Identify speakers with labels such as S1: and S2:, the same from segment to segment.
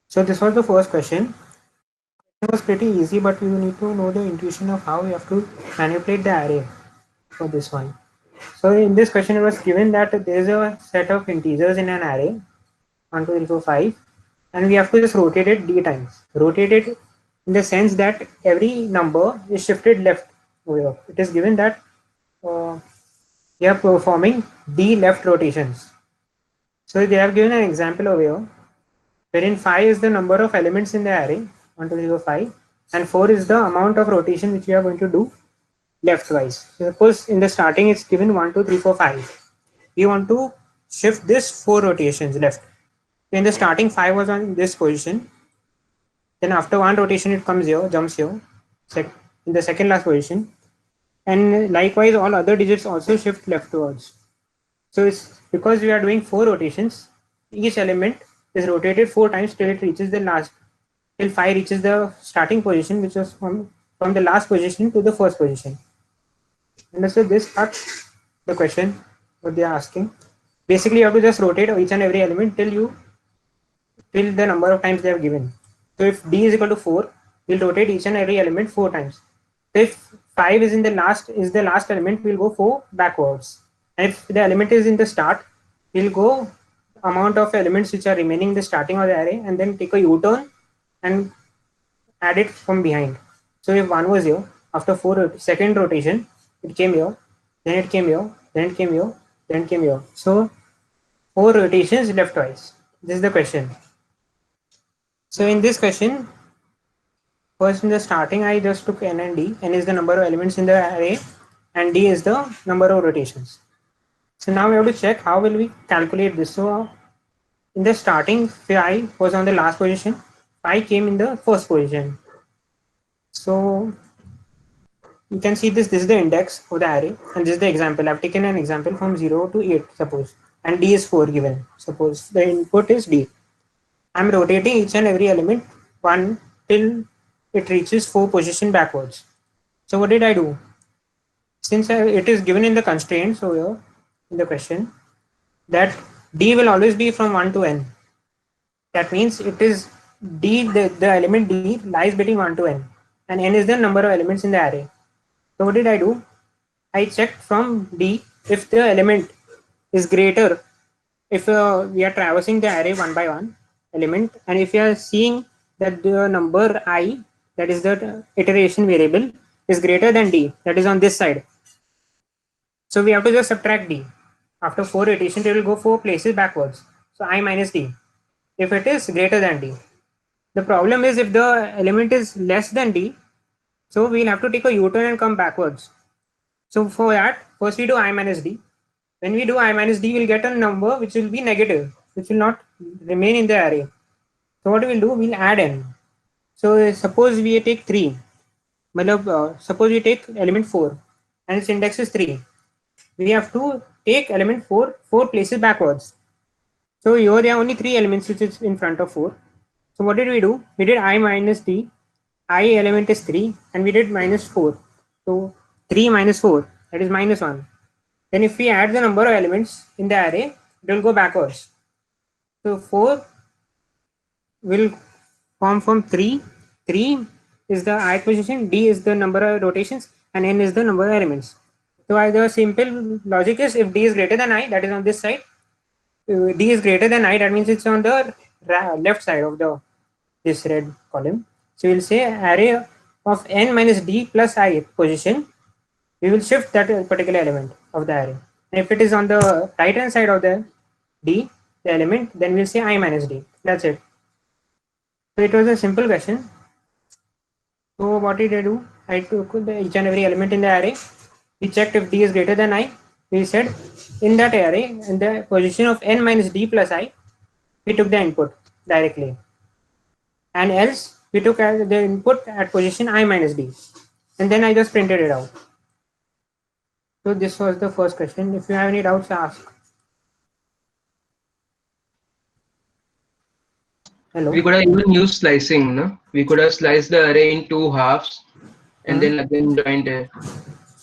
S1: So this was the first question. It was pretty easy, but you need to know the intuition of how you have to manipulate the array for this one. So in this question, it was given that there is a set of integers in an array, 1, 2, 3, 4, 5, and we have to just rotate it d times. Rotate it in the sense that every number is shifted left over here. It is given that we are performing d left rotations. So they have given an example over here, wherein 5 is the number of elements in the array, 1, 2, 3, 4, 5, and 4 is the amount of rotation which we are going to do leftwise. Suppose in the starting it's given 1, 2, 3, 4, 5. We want to shift this 4 rotations left. In the starting 5 was on this position. Then after one rotation it comes here, jumps here, in the second last position. And likewise all other digits also shift leftwards. So it's because we are doing 4 rotations, each element is rotated 4 times till it reaches the last, till 5 reaches the starting position, which was from the last position to the first position. Understood this part? The question, what they are asking. Basically, you have to just rotate each and every element till the number of times they have given. So if d is equal to 4, we'll rotate each and every element 4 times. So if 5 is the last element, we'll go 4 backwards. And if the element is in the start, we'll go amount of elements which are remaining in the starting of the array and then take a U-turn and add it from behind. So if 1 was here, after second rotation, it came here, then it came here, then it came here, then it came here. So 4 rotations leftwise. This is the question. So in this question, first in the starting, I just took n and d. N is the number of elements in the array, and d is the number of rotations. So now we have to check how will we calculate this. So in the starting, phi was on the last position, phi came in the first position. So you can see this is the index of the array, and this is the example. I've taken an example from 0 to 8, suppose, and d is 4 given. Suppose the input is d. I'm rotating each and every element 1 till it reaches 4 position backwards. So what did I do? Since it is given in the constraints over here in the question that d will always be from 1 to n. That means it is d, the element d lies between 1 to n, and n is the number of elements in the array. So what did I do? I checked from d if the element is greater, if we are traversing the array one by one element, and if we are seeing that the number I, that is the iteration variable, is greater than d, that is on this side. So we have to just subtract d. After 4 iterations, it will go 4 places backwards. So I minus d, if it is greater than d. The problem is if the element is less than d, so we'll have to take a U-turn and come backwards. So for that, first we do I minus d. When we do I minus d, we'll get a number which will be negative, which will not remain in the array. So what we'll do, we'll add n. So suppose we take 3. Suppose we take element 4 and its index is 3. We have to take element 4 places backwards. So here there are only 3 elements which is in front of 4. So what did we do? We did I minus d. I element is 3 and we did minus 4. So 3 minus 4, that is minus 1. Then if we add the number of elements in the array, it will go backwards. So 4 will form from 3. 3 is the ith position, d is the number of rotations, and n is the number of elements. So the simple logic is if d is greater than I, that is on this side, d is greater than I, that means it's on the left side of this red column. So we'll say array of n minus d plus I position, we will shift that particular element of the array. And if it is on the right hand side of the d, the element, then we'll say I minus d. That's it. So it was a simple question. So what did I do? I took each and every element in the array. We checked if d is greater than I. We said in that array, in the position of n minus d plus I, we took the input directly. And else, we took the input at position I minus d. And then I just printed it out. So this was the first question. If you have any doubts, ask. Hello.
S2: We could have even used slicing, no? We could have sliced the array in 2 halves and then again joined it.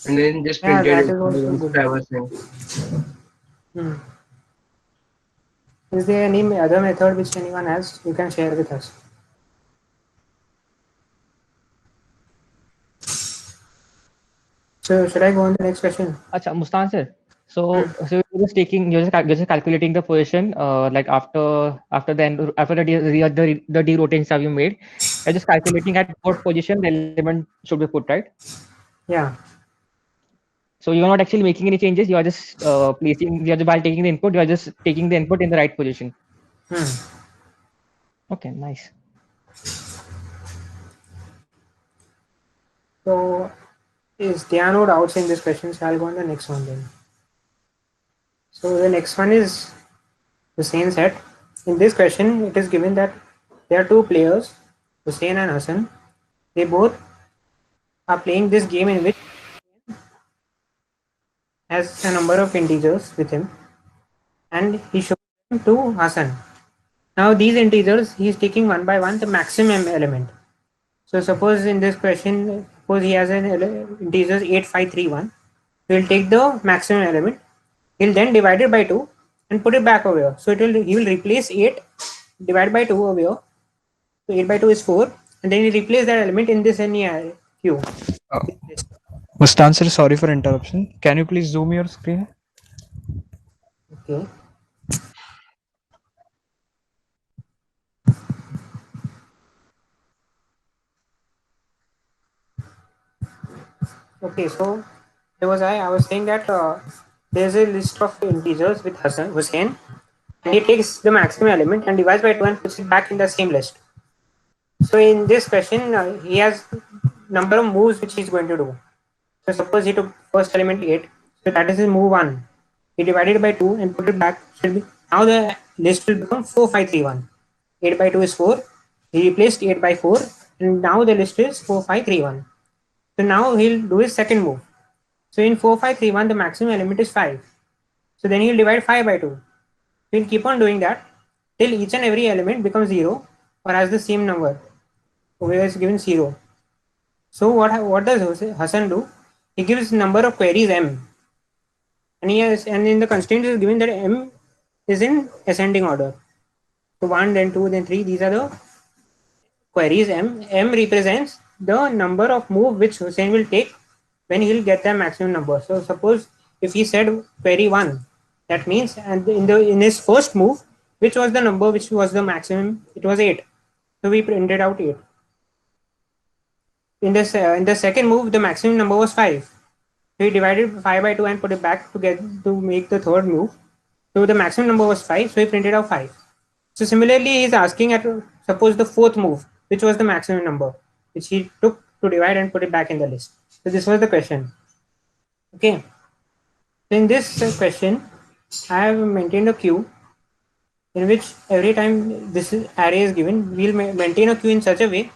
S2: And then just printed
S1: that
S2: it
S1: is also good.
S2: traversing.
S1: Is there any other method which anyone has? You can share with us. So should I go on the next question?
S3: Acha, Mustan sir.
S1: Hmm.
S3: So you're just calculating the position like after the derotations have you made. You're just calculating at what position the element should be put, right?
S1: Yeah.
S3: So you're not actually making any changes. You are just placing. You are while taking the input. You are just taking the input in the right position.
S1: Hmm.
S3: Okay, nice.
S1: So there are no doubts in this question, so I'll go on the next one then. So the next one is the same set. In this question, it is given that there are two players, Hussein and Hassan. They both are playing this game in which has a number of integers with him, and he shows them to Hassan. Now these integers, he is taking one by one the maximum element. So suppose in this question, suppose he has an integers 8531. We'll take the maximum element. He'll then divide it by 2 and put it back over here. So he will replace 8 divided by 2 over here. So 8 by 2 is 4. And then he replace that element in this any queue.
S4: Uh, Mustan sir, sorry for interruption. Can you please zoom your screen?
S1: Okay. Okay, so I was saying that there's a list of integers with Hussein, and he takes the maximum element and divides by 2 and puts it back in the same list. So in this question, he has number of moves which he's going to do. So suppose he took first element 8, so that is his move 1. He divided it by 2 and put it back. Now the list will become 4531. 8 by 2 is 4. He replaced 8 by 4, and now the list is 4531. So now he'll do his second move. So in 4531, the maximum element is 5. So then he'll divide 5 by 2. He'll keep on doing that till each and every element becomes 0 or has the same number. Over here is given 0. So what does Hassan do? He gives number of queries m, and in the constraint is given that m is in ascending order. So 1, then 2, then 3. These are the queries m. M represents the number of move which Hussein will take when he will get the maximum number. So suppose if he said query 1, that means and in his first move, which was the number which was the maximum? It was 8. So we printed out 8. In the second move, the maximum number was 5. So he divided 5 by 2 and put it back to make the third move. So the maximum number was 5. So he printed out 5. So similarly, he is asking at suppose the fourth move, which was the maximum number, which he took to divide and put it back in the list. So this was the question. Okay. So in this question, I have maintained a queue in which every time this array is given, we'll maintain a queue in such a way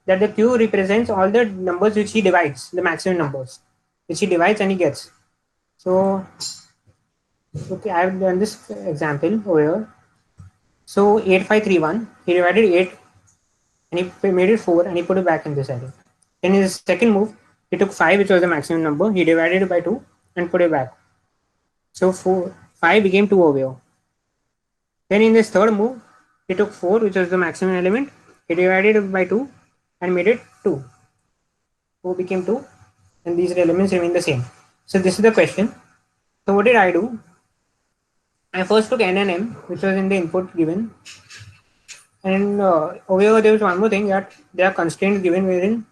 S1: that the queue represents all the numbers which he divides, the maximum numbers, which he divides and he gets. So, okay, I have done this example over here. So 8531, he divided 8 and he made it 4 and he put it back in this array. Then in his second move, he took 5, which was the maximum number, he divided it by 2 and put it back. So 5 became 2 over here. Then in this third move, he took 4, which was the maximum element, he divided it by 2 and made it 2. 4 became 2 and these elements remain the same. So this is the question. So what did I do? I first took n and m, which was in the input given. And over here there was one more thing, that there are constraints given wherein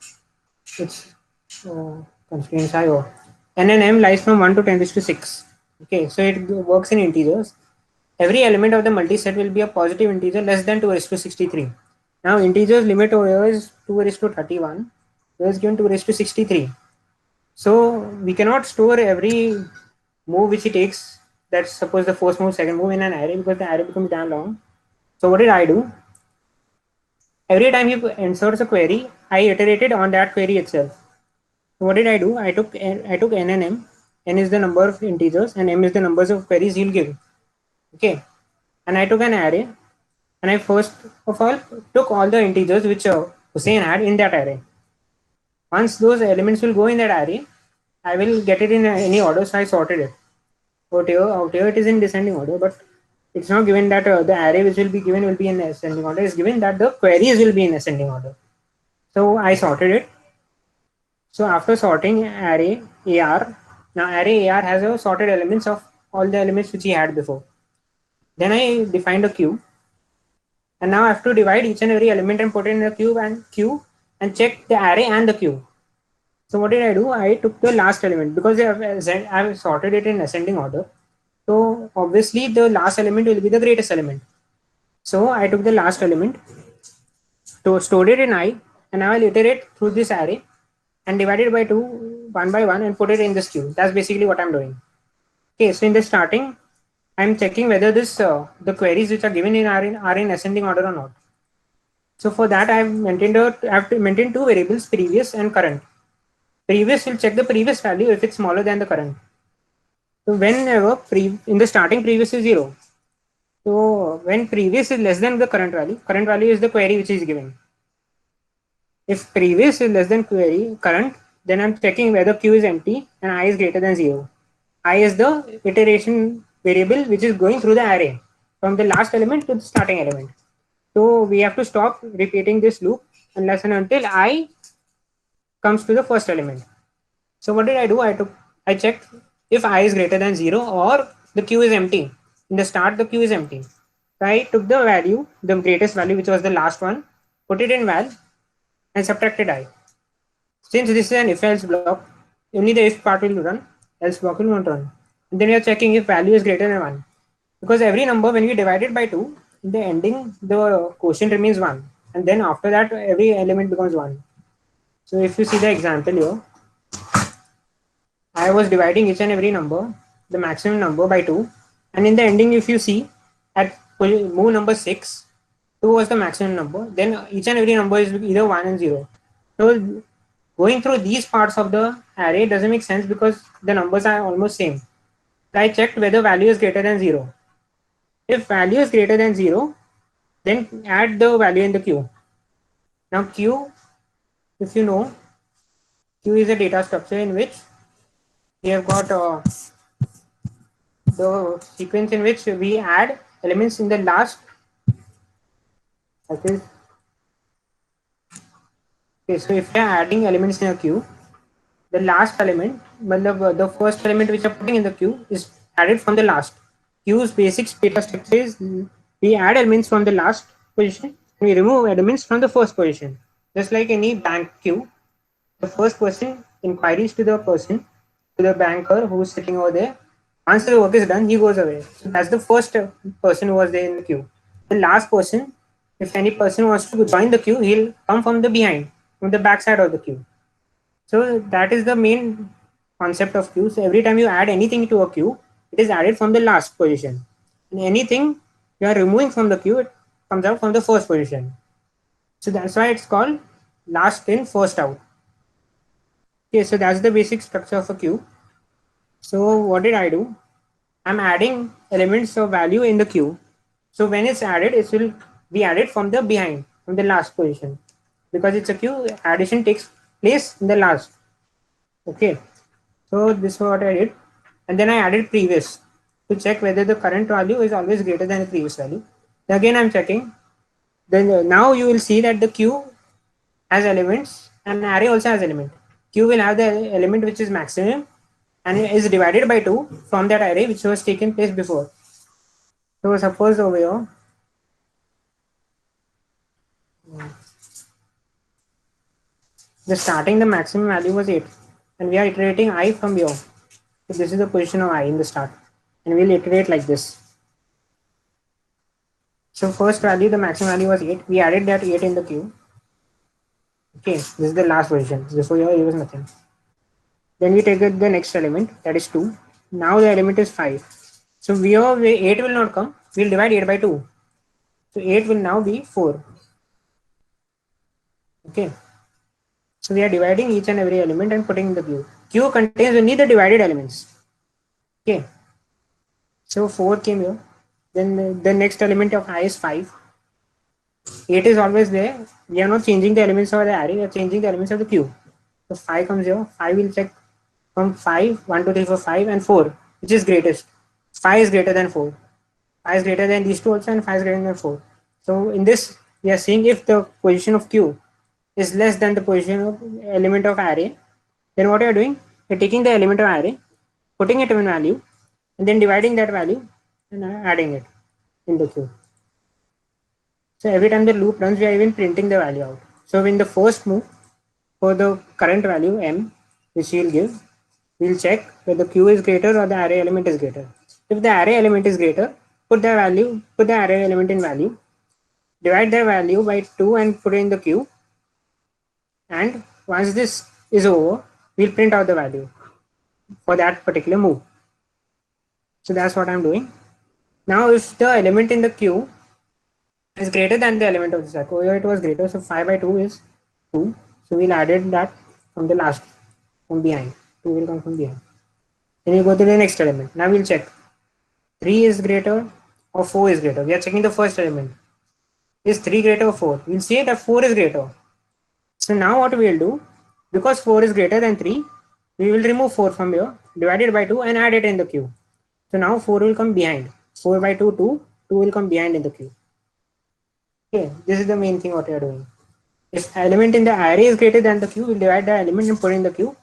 S1: it's constraints I/O. N and m lies from 1 to 10 raised to 6. Okay, so it works in integers. Every element of the multi-set will be a positive integer less than 2 raised to 63. Now integers limit over here is 2 raised to 31. Here is given 2 raised to 63. So we cannot store every move which he takes, that's suppose the first move, second move, in an array, because the array becomes damn long. So what did I do? Every time he inserts a query, I iterated on that query itself. So what did I do? I took n and m. N is the number of integers and m is the numbers of queries he'll give. Okay, and I took an array, and I first of all took all the integers which Hussein had in that array. Once those elements will go in that array, I will get it in any order, so I sorted it. Out here it is in descending order, but it's not given that the array which will be given will be in ascending order. It's given that the queries will be in ascending order. So I sorted it. So after sorting array AR, now array AR has a sorted elements of all the elements which he had before. Then I defined a queue, and now I have to divide each and every element and put it in a queue and check the array and the queue. So what did I do? I took the last element because I've sorted it in ascending order. So obviously the last element will be the greatest element. So I took the last element, stored it in I, and now I'll iterate through this array and divide it by 2 one by one and put it in this queue. That's basically what I'm doing. Okay, so in the starting, I'm checking whether this the queries which are given in are in ascending order or not. So for that, I have to maintain two variables, previous and current. Previous will check the previous value if it's smaller than the current. So whenever in the starting previous is 0. So when previous is less than the current value is the query which is given. If previous is less than current, then I'm checking whether q is empty and I is greater than 0. I is the iteration variable which is going through the array from the last element to the starting element. So we have to stop repeating this loop unless and until I comes to the first element. So what did I do? I checked if I is greater than 0 or the queue is empty. In the start, the queue is empty. So I took the value, the greatest value, which was the last one, put it in val, and subtracted I. Since this is an if-else block, only the if part will run, else block will not run. And then we are checking if value is greater than 1. Because every number, when we divide it by 2, in the ending, the quotient remains 1. And then after that, every element becomes 1. So if you see the example here, I was dividing each and every number, the maximum number by 2. And in the ending, if you see, at move number 6, 2 was the maximum number. Then each and every number is either 1 and 0. So going through these parts of the array doesn't make sense because the numbers are almost same. So I checked whether value is greater than 0. If value is greater than 0, then add the value in the queue. Now queue, if you know, queue is a data structure in which we have got the sequence in which we add elements in the last. Okay, so if we are adding elements in a queue, the last element, the first element which are putting in the queue is added from the last. Queue's basic data structure is we add elements from the last position and we remove elements from the first position. Just like any bank queue, the first person inquiries to the banker who is sitting over there. Once the work is done, he goes away. So that's the first person who was there in the queue. The last person, if any person wants to join the queue, he'll come from the behind, from the back side of the queue. So that is the main concept of queue. So every time you add anything to a queue, it is added from the last position. And anything you are removing from the queue, it comes out from the first position. So that's why it's called last in, first out. Okay, so that's the basic structure of a queue. So what did I do? I'm adding elements of value in the queue. So when it's added, it will be added from the behind, from the last position. Because it's a queue, addition takes place in the last. Okay, so this is what I did. And then I added previous to check whether the current value is always greater than the previous value. Again, I'm checking. Then now you will see that the queue has elements and array also has element. Queue will have the element which is maximum and is divided by 2 from that array which was taken place before. So suppose over here, the maximum value was 8 and we are iterating I from here. So this is the position of I in the start and we'll iterate like this. So first value, the maximum value was 8. We added that 8 in the queue. Okay, this is the last position. Before here, was nothing. Then we take the next element, that is 2. Now the element is 5. So 8 will not come. We'll divide 8 by 2. So 8 will now be 4. Okay. So we are dividing each and every element and putting in the queue. Queue contains only the divided elements. Okay. So 4 came here. Then the next element of I is 5. 8 is always there. We are not changing the elements of the array. We are changing the elements of the queue. So 5 comes here. 5 will check from 5, 1, 2, 3, 4, 5 and 4, which is greatest. 5 is greater than 4. 5 is greater than these two also, and 5 is greater than 4. So in this, we are seeing if the position of Q is less than the position of element of array, then what you are doing, you're taking the element of array, putting it in value, and then dividing that value and adding it in the queue. So every time the loop runs, we are even printing the value out. So in the first move, for the current value m, which we'll give, we'll check whether q is greater or the array element is greater. If the array element is greater, put the array element in value, divide the value by 2 and put it in the queue. And once this is over, we'll print out the value for that particular move. So that's what I'm doing. Now if the element in the queue is greater than the element of the stack, over it was greater, so 5 by 2 is 2. So we'll add it that from the last, from behind. 2 will come from behind. Then we go to the next element. Now we'll check 3 is greater or 4 is greater. We are checking the first element. Is 3 greater or 4? We'll see that 4 is greater. So now what we will do, because 4 is greater than 3, we will remove 4 from here, divide it by 2 and add it in the queue. So now 4 will come behind. 4 by 2, 2. 2 will come behind in the queue. Okay, this is the main thing what we are doing. If element in the array is greater than the queue, we'll divide the element and put it in the queue.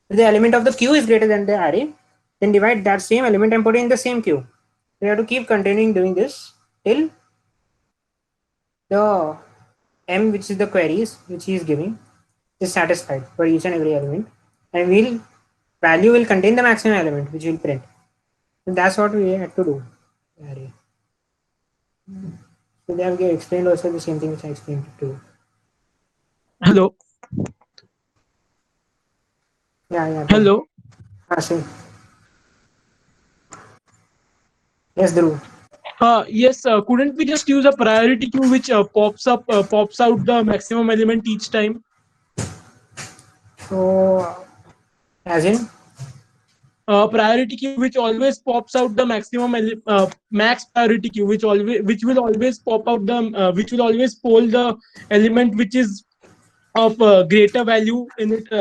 S1: If the element of the queue is greater than the array, then divide that same element and put it in the same queue. We have to keep continuing doing this till the m, which is the queries which he is giving, is satisfied for each and every element, and value will contain the maximum element which will print. So that's what we have to do. Array. So they have explained also the same thing which I explained to you.
S5: Hello.
S1: Yeah.
S5: Hello.
S1: Sure. Yes, Dhruv.
S5: Yes. Couldn't we just use a priority queue which pops out the maximum element each time?
S1: So, as in,
S5: Priority queue which always pops out the maximum max priority queue which will always pop out the which will always poll the element which is of greater value in it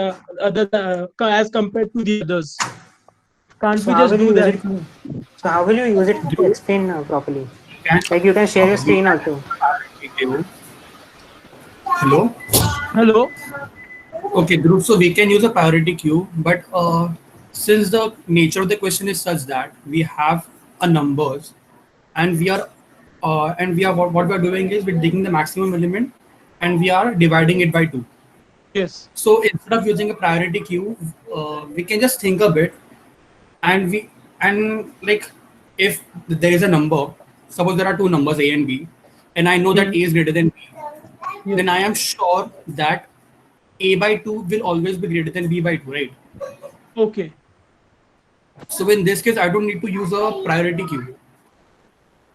S5: as compared to the others. Can't
S1: so
S5: we
S1: how
S5: just
S1: will you
S5: do
S1: use
S5: that?
S1: it? So how will you use it to explain properly?
S6: Can
S1: Like you can share your
S6: we
S1: screen
S6: can
S1: also.
S6: queue. Hello.
S5: Hello.
S6: Okay, Dhruv. So we can use a priority queue, but since the nature of the question is such that we have a numbers, and what we are doing is we're taking the maximum element, and we are dividing it by 2.
S5: Yes.
S6: So instead of using a priority queue, we can just think a bit, and like if there is a number, suppose there are two numbers A and B, and I know that A is greater than B,
S5: Yes.
S6: then I am sure that A by 2 will always be greater than B by 2, right?
S5: Okay.
S6: So in this case, I don't need to use a priority queue.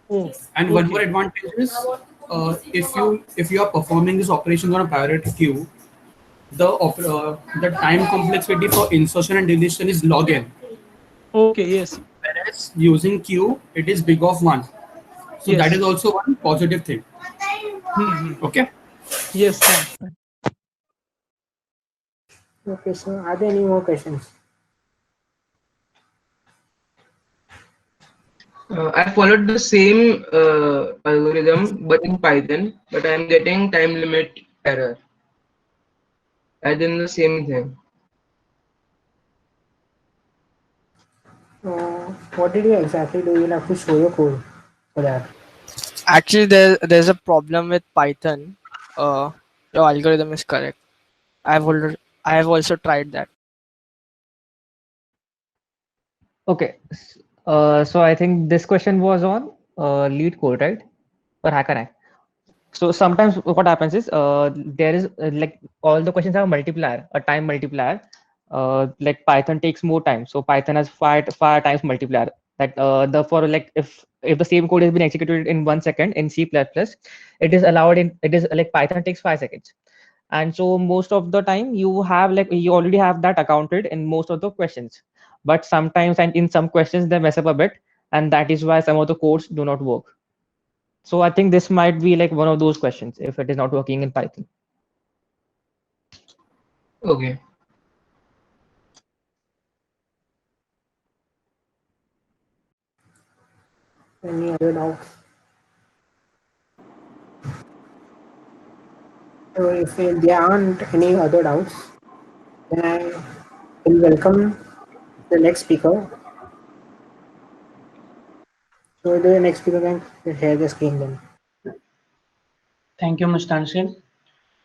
S5: Oh.
S6: And one more
S5: Okay.
S6: advantage is if you are performing this operations on a priority queue, the time complexity for insertion and deletion is log n.
S5: Okay. Yes.
S6: Whereas using queue, it is big of 1. So that
S5: Yes.
S6: is also one positive thing.
S5: Hmm.
S6: Okay.
S5: Yes. Fine.
S1: Okay, so are there any more questions?
S2: I followed the same algorithm but in Python, but I'm getting time limit error. I did the same thing.
S1: What did you exactly do? You'll have to show your code for that.
S4: Actually, there's a problem with Python. Your algorithm is correct. I have also tried that.
S3: Okay. So I think this question was on lead code, right? Or HackerRank. So sometimes what happens is there is like all the questions have a multiplier, a time multiplier. Like Python takes more time, so Python has far times multiplier. That therefore, like if the same code has been executed in 1 second in C++, it is like Python takes 5 seconds. And so most of the time you already have that accounted in most of the questions, but sometimes and in some questions they mess up a bit, and that is why some of the codes do not work. So I think this might be like one of those questions if it is not working in Python.
S2: Okay.
S1: Any other doubts? So if there aren't any other doubts, then I will welcome the next speaker. So the next speaker can share the screen then.
S7: Thank you, Mustansir.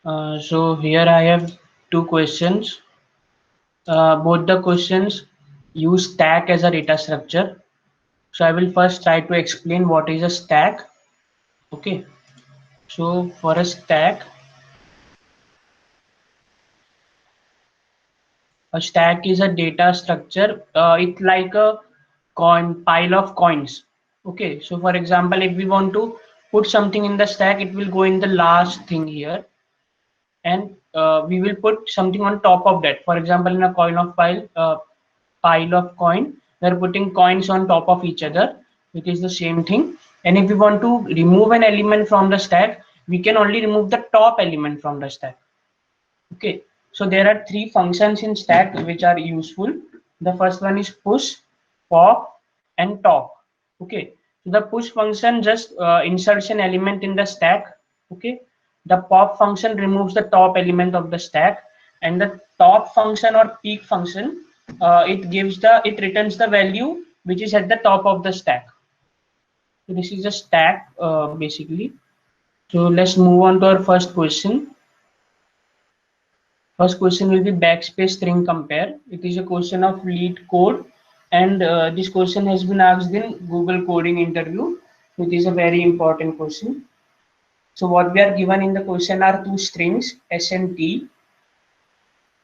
S7: So here I have two questions. Both the questions use stack as a data structure. So I will first try to explain what is a stack. Okay. So for a stack is a data structure. It's like a pile of coins. Okay. So for example, if we want to put something in the stack, it will go in the last thing here, and we will put something on top of that. For example, in a pile of coin, we are putting coins on top of each other, which is the same thing. And if we want to remove an element from the stack, we can only remove the top element from the stack. Okay, so there are three functions in stack which are useful. The first one is push, pop, and top. Okay, so the push function just inserts an element in the stack. Okay, the pop function removes the top element of the stack, and the top function or peek function, it returns the value which is at the top of the stack. So this is a stack basically. So let's move on to our first question. First question will be backspace string compare. It is a question of LeetCode, and this question has been asked in Google coding interview. It is a very important question. So what we are given in the question are two strings S and T.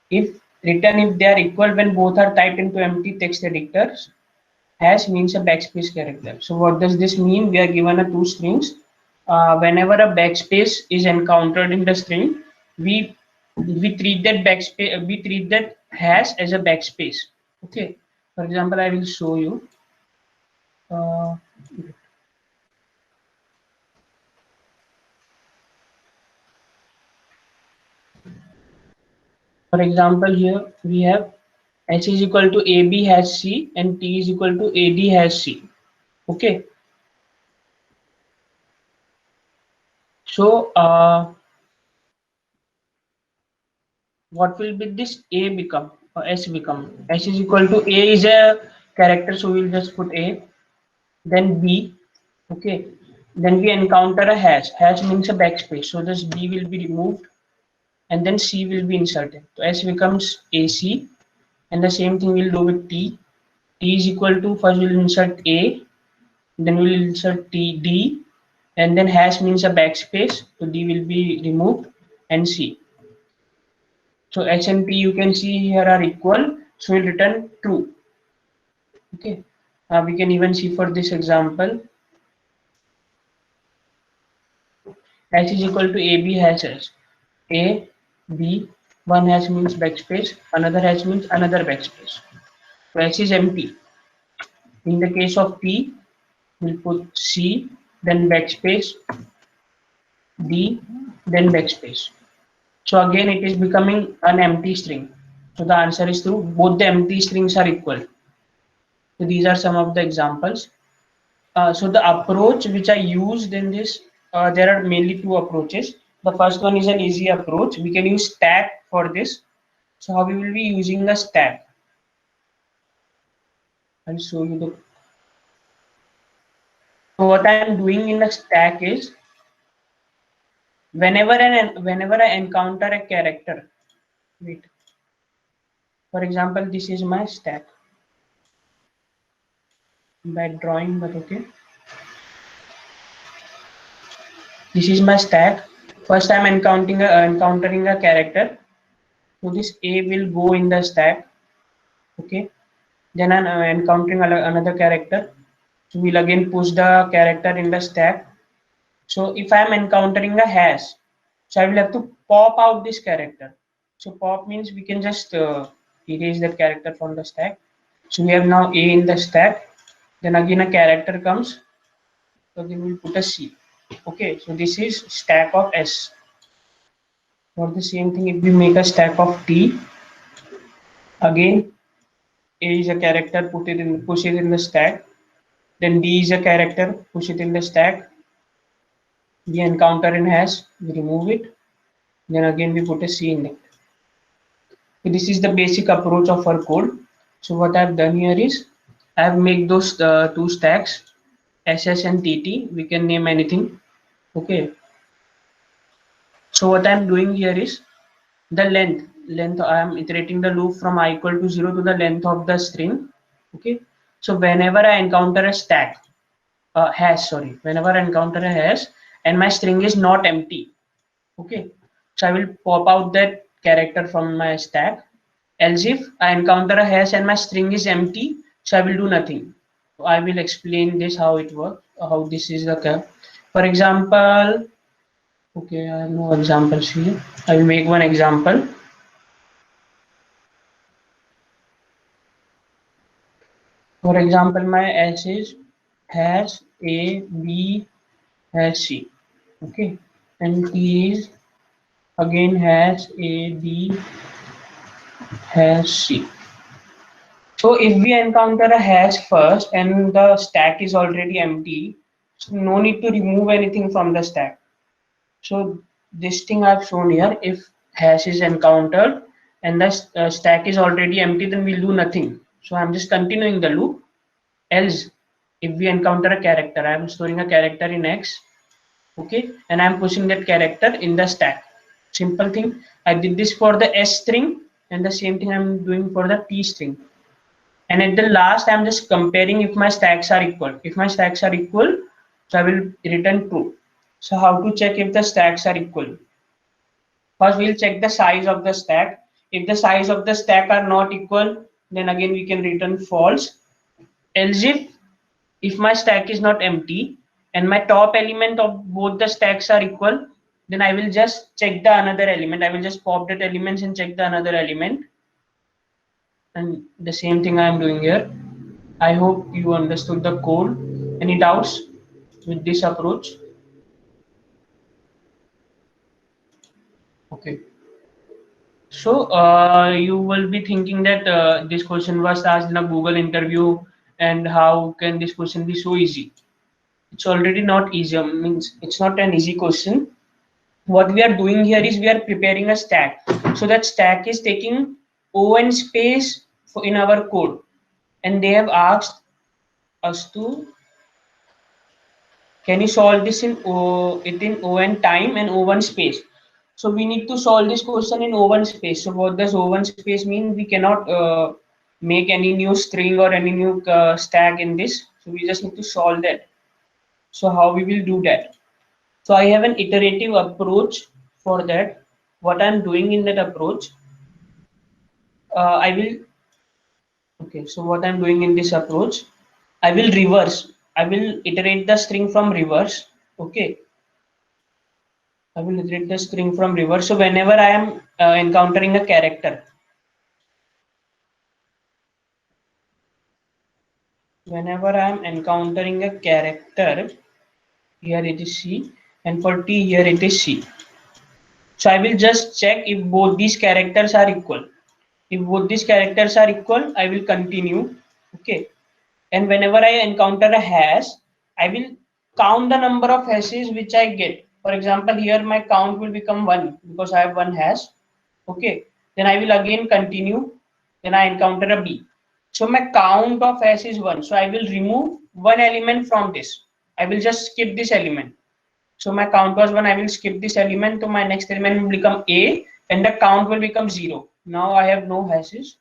S7: If they are equal when both are typed into empty text editors, hash means a backspace character. So what does this mean? We are given a two strings. Whenever a backspace is encountered in the string, we treat that hash as a backspace. Okay. For example, I will show you. For example, here we have h is equal to ab hash c and t is equal to ad hash c. Okay. So what will be this a become or s become? S is equal to a is a character, so we'll just put a, then b. Okay, then we encounter a hash. Hash means a backspace, so this b will be removed, and then c will be inserted. So s becomes ac, and the same thing we'll do with t. T is equal to, first we'll insert a, then we'll insert d, and then hash means a backspace, so d will be removed, and c. So h and p you can see here are equal, so we'll return true. Okay, we can even see for this example, hash is equal to ab hashes, a, b, one hash means backspace, another hash means another backspace. So hash is empty. In the case of p, we'll put c, then backspace, d, then backspace. So again, it is becoming an empty string. So the answer is true. Both the empty strings are equal. So these are some of the examples. So the approach which I used in this, there are mainly two approaches. The first one is an easy approach. We can use stack for this. So how we will be using a stack? I'll show you the. So what I am doing in a stack is, whenever I encounter a character, wait. For example, this is my stack. Bad drawing, but okay. This is my stack. First, I'm encountering a character. So this A will go in the stack. Okay. Then I'm encountering another character. So we'll again push the character in the stack. So if I'm encountering a hash, so I will have to pop out this character. So pop means we can just erase that character from the stack. So we have now A in the stack. Then again a character comes. So then we'll put a C. Okay, so this is stack of S. For the same thing, if we make a stack of T, again A is a character, push it in the stack. Then D is a character, push it in the stack. We encounter in hash, we remove it. Then again we put a C in it. So this is the basic approach of our code. So what I've done here is I've made those two stacks, SS and TT. We can name anything. Okay. So what I'm doing here is the length. I am iterating the loop from I equal to 0 to the length of the string. Okay. So whenever I encounter a stack, hash, sorry, whenever I encounter a hash and my string is not empty, okay, so I will pop out that character from my stack. Else if I encounter a hash and my string is empty, so I will do nothing. So I will explain this how it works, how this is the for example. Okay, I have no examples here. I will make one example. For example, my hash is hash A B hash C. Okay, and T is again hash A B hash C. So if we encounter a hash first and the stack is already empty, so no need to remove anything from the stack. So this thing I've shown here, if hash is encountered and the stack is already empty, then we'll do nothing. So I'm just continuing the loop. Else, if we encounter a character, I'm storing a character in X, okay, and I'm pushing that character in the stack. Simple thing. I did this for the S string, and the same thing I'm doing for the T string. And at the last, I'm just comparing if my stacks are equal. If my stacks are equal, so I will return true. So how to check if the stacks are equal? First, we'll check the size of the stack. If the size of the stack are not equal, then again we can return false. Else if my stack is not empty and my top element of both the stacks are equal, then I will just check the another element. I will just pop that elements and check the another element. And the same thing I am doing here. I hope you understood the code. Any doubts with this approach? Okay. So you will be thinking that this question was asked in a Google interview, and how can this question be so easy? It's already not easy. Means it's not an easy question. What we are doing here is we are preparing a stack. So that stack is taking O(n) space in our code, and they have asked us to, can you solve this in O(n) time and O(1) space? So we need to solve this question in O(1) space. So what does O(1) space mean? We cannot make any new string or any new stack in this. So we just need to solve that. So how we will do that? So I have an iterative approach for that. What I'm doing in that approach, I will, okay, so what I'm doing in this approach, I will reverse. I will iterate the string from reverse. Okay. I will iterate the string from reverse. So whenever I am encountering a character, here it is C, and for T here it is C. So I will just check if both these characters are equal. If both these characters are equal, I will continue. Okay. And whenever I encounter a hash, I will count the number of hashes which I get. For example, here my count will become 1 because I have one hash. Okay. Then I will again continue. Then I encounter a B. So my count of hash is 1. So I will remove one element from this. I will just skip this element. So my count was 1. I will skip this element. So my next element will become A, and the count will become 0. Now I have no hashes.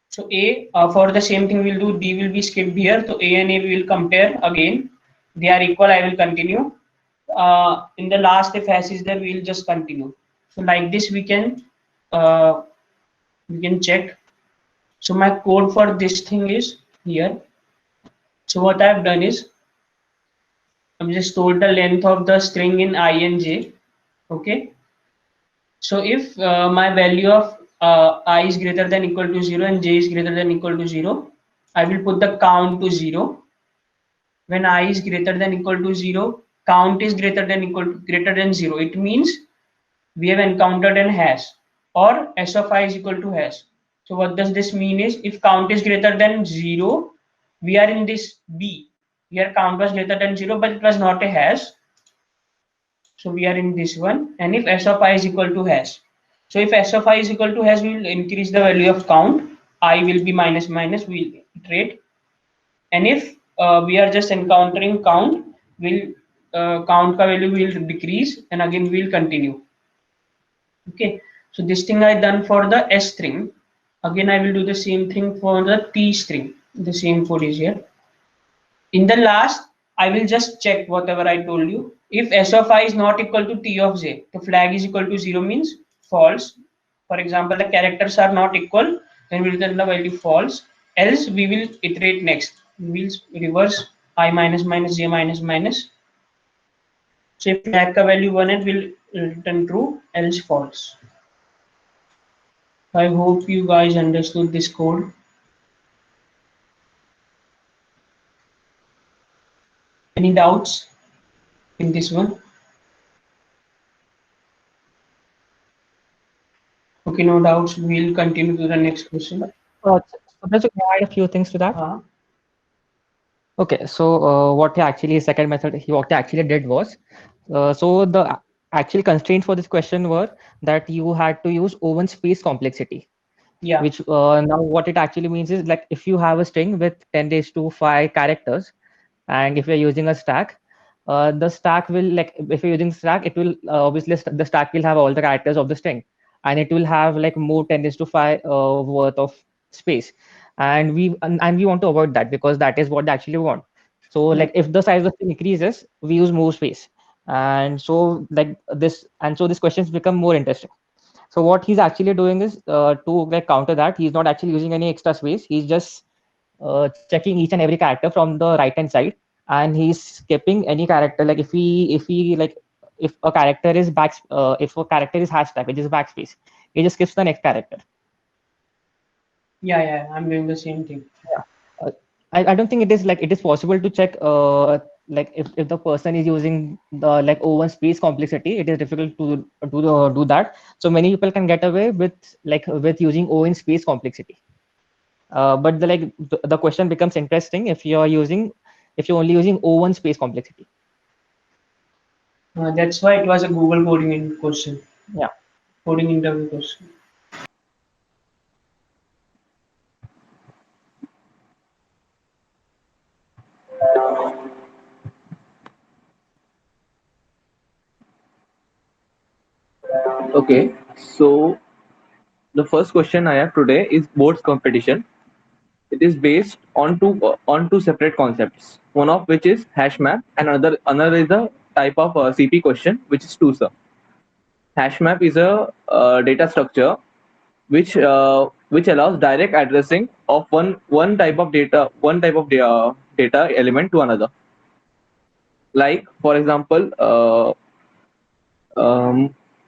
S7: So A, for the same thing we'll do, D will be skipped here. So A and A we will compare again. They are equal, I will continue. In the last, if hash is there, we will just continue. So like this we can check. So my code for this thing is here. So what I've done is, I'm just told the length of the string in I and j. Okay. So if my value of I is greater than equal to 0 and j is greater than equal to 0, I will put the count to 0. When I is greater than equal to 0, count is greater than 0. It means we have encountered an hash, or s of I is equal to hash. So what does this mean is, if count is greater than 0, we are in this B. Here count was greater than 0, but it was not a hash. So we are in this one. And if s of I is equal to hash. So if s of I is equal to hash, we will increase the value of count. I will be minus minus, we will iterate. And if we are just encountering count, we'll count ka value will decrease, and again we'll continue. Okay, so this thing I done for the S string. Again, I will do the same thing for the T string. The same code is here. In the last, I will just check whatever I told you. If S of I is not equal to T of J, the flag is equal to 0 means false. For example, the characters are not equal, then we return the value false. Else, we will iterate next. We will reverse I minus minus J minus minus. So if flag ka value 1 it will return true, else false. I hope you guys understood this code. Any doubts in this one? Okay, no doubts. We'll continue to the next question.
S3: So just to add a few things to that. Okay, so what he actually second method what he actually did was, so the actual constraints for this question were that you had to use open space complexity.
S7: Yeah.
S3: Which now what it actually means is like if you have a string with 10 raised to 5 characters, and if you're using a stack, the stack will like if you're using stack, it will obviously the stack will have all the characters of the string, and it will have like more 10 raised to 5 worth of space, and we want to avoid that because that is what they actually want. So like if the size of the string increases, we use more space, and so like this and so this questions become more interesting. So what he's actually doing is to like counter that, he's not actually using any extra space. He's just checking each and every character from the right hand side, and he's skipping any character. Like if he like if a character is if a character is hashtag, which is backspace, he just skips the next character.
S7: Yeah, I'm doing the same thing.
S3: Yeah. I don't think it is possible to check like if the person is using the like O1 space complexity, it is difficult to do that. So many people can get away with with using O in space complexity. But the question becomes interesting if you're only using O1 space complexity.
S7: That's why it was a Google coding in question.
S3: Yeah.
S7: Coding interview question.
S8: Okay, so the first question I have today is boards competition. It is based on two separate concepts. One of which is hash map, and another is a type of CP question, which is twosome. Hash map is a data structure which allows direct addressing of one type of data element to another. Like for example,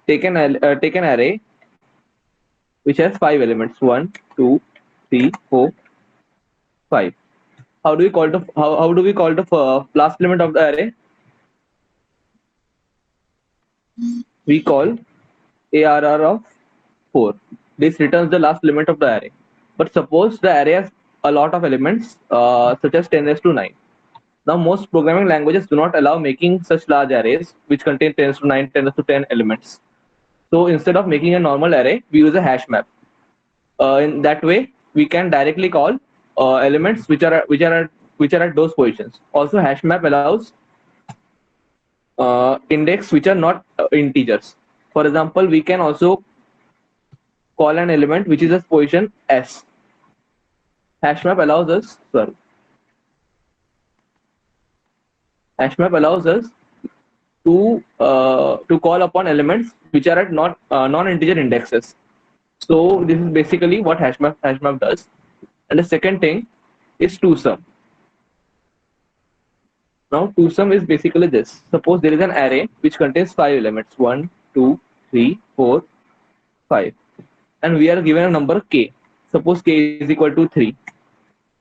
S8: take an array which has 5 elements: 1, 2, 3, 4, 5. How do we call the last element of the array? We call ARR of 4. This returns the last element of the array. But suppose the array has a lot of elements, such as 10 raised to 9. Now, most programming languages do not allow making such large arrays, which contain 10 raised to 9, 10 raised to 10 elements. So instead of making a normal array, we use a hash map. In that way, we can directly call elements which are at those positions. Also, hash map allows index which are not integers. For example, we can also call an element which is at position s. Hash map allows us to call upon elements which are at non-integer indexes. So this is basically what hash map does. And the second thing is twosome. Now twosome is basically this. Suppose there is an array which contains 5 elements: 1, 2, 3, 4, 5, and we are given a number k. Suppose k is equal to 3.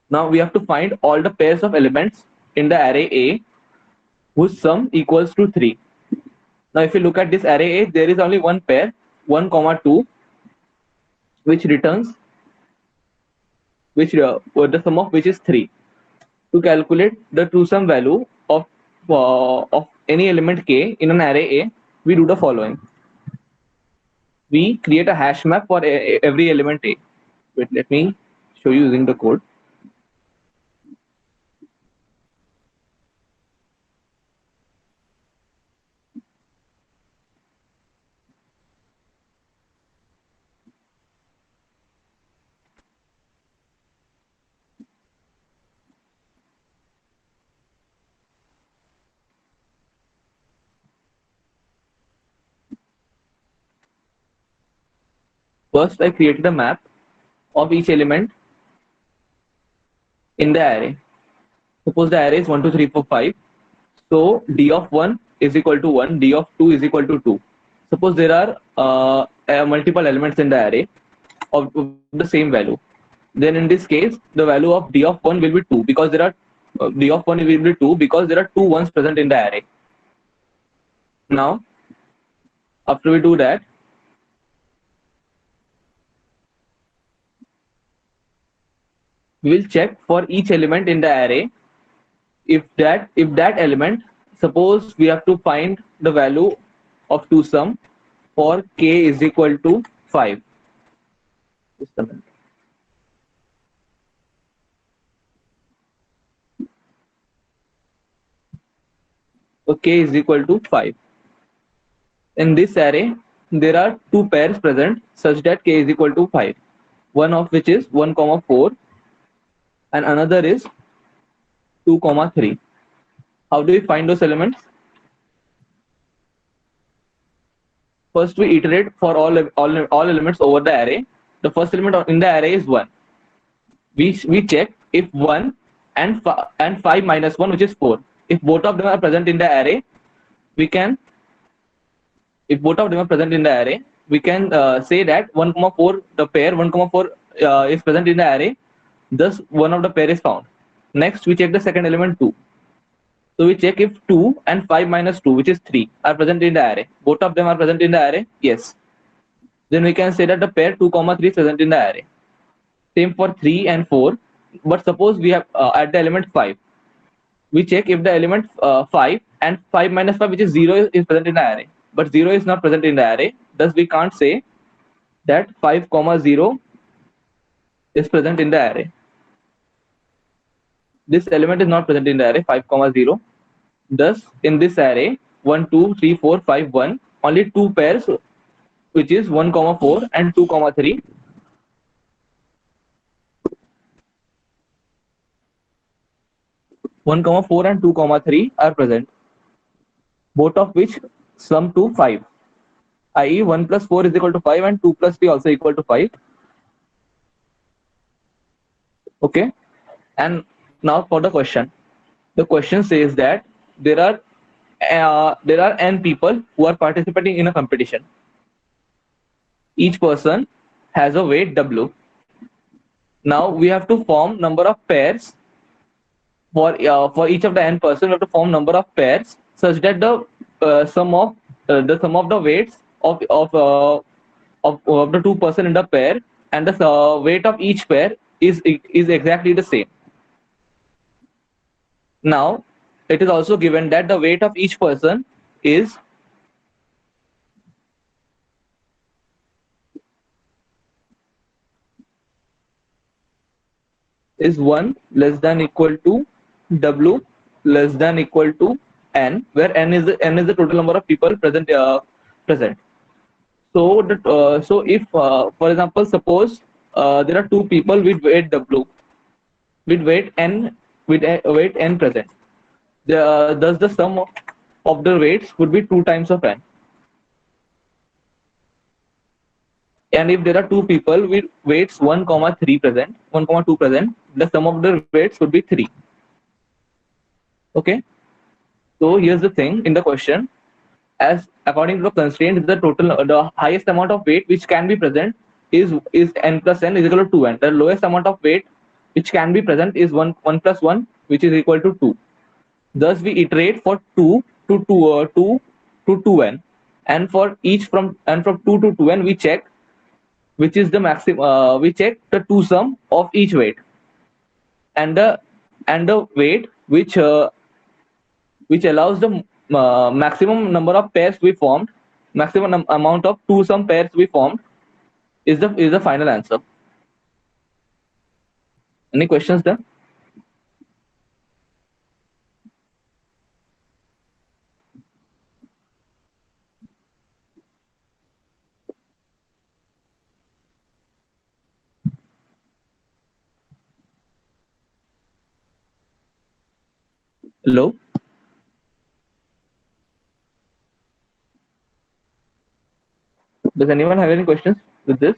S8: Now we have to find all the pairs of elements in the array A whose sum equals to 3. Now if you look at this array A, there is only one pair, 1, 2, which returns the sum of which is 3. To calculate the true sum value of any element k in an array A, we do the following. We create a hash map for every element A. Wait, let me show you using the code. First, I created a map of each element in the array. Suppose the array is 1, 2, 3, 4, 5. So d of 1 is equal to 1, d of 2 is equal to 2. Suppose there are multiple elements in the array of the same value. Then in this case, the value of d of 1 will be 2 because there are d of 1 will be 2 because there are two ones present in the array. Now, after we do that, we will check for each element in the array if that element, suppose we have to find the value of two sum for k is equal to 5. Just a minute. So k is equal to 5. In this array, there are two pairs present such that k is equal to 5. One of which is 1, 4 and another is 2, 3. How do we find those elements? First, we iterate for all elements over the array. The first element in the array is 1. We check if 1 and 5 minus 1, which is 4. If both of them are present in the array, we can. If both of them are present in the array, we can say that 1, 4, the pair 1, 4 is present in the array. Thus, one of the pair is found. Next, we check the second element 2. So we check if 2 and 5 minus 2, which is 3, are present in the array. Both of them are present in the array? Yes. Then we can say that the pair 2, 3 is present in the array. Same for 3 and 4. But suppose we have at the element 5. We check if the element 5 and 5 minus 5, which is 0, is present in the array. But 0 is not present in the array. Thus, we can't say that 5, 0 is present in the array. This element is not present in the array 5, 0. Thus, in this array 1, 2, 3, 4, 5, 1, only two pairs, which is 1, 4 and 2, 3. One, 4 and 2, 3 are present, both of which sum to 5, i.e. 1 plus 4 is equal to 5 and 2 plus 3 also equal to 5. Okay, and now for the question. The question says that there are n people who are participating in a competition. Each person has a weight W. Now we have to form number of pairs for each of the n person. We have to form number of pairs such that the sum of the weights of the two person in the pair and the weight of each pair is exactly the same. Now, it is also given that the weight of each person is is 1 less than equal to W less than equal to N, where N is the total number of people present. So if for example, suppose there are two people with weight W, with weight N present. Thus the sum of the weights would be 2 times of N. And if there are two people with weights 1, 3 present, 1, 2 present, the sum of the weights would be 3. Okay. So here's the thing in the question. As according to the constraint, the highest amount of weight which can be present is n plus n is equal to 2n. The lowest amount of weight which can be present is 1 plus 1, which is equal to 2. Thus we iterate for 2 to 2n, and for each from 2 to 2n we check which is the maximum. We check the two sum of each weight, and and the weight which allows the maximum number of pairs we formed, maximum amount of two-sum pairs we formed is the final answer. Any questions there? Hello? Does anyone have any questions with this?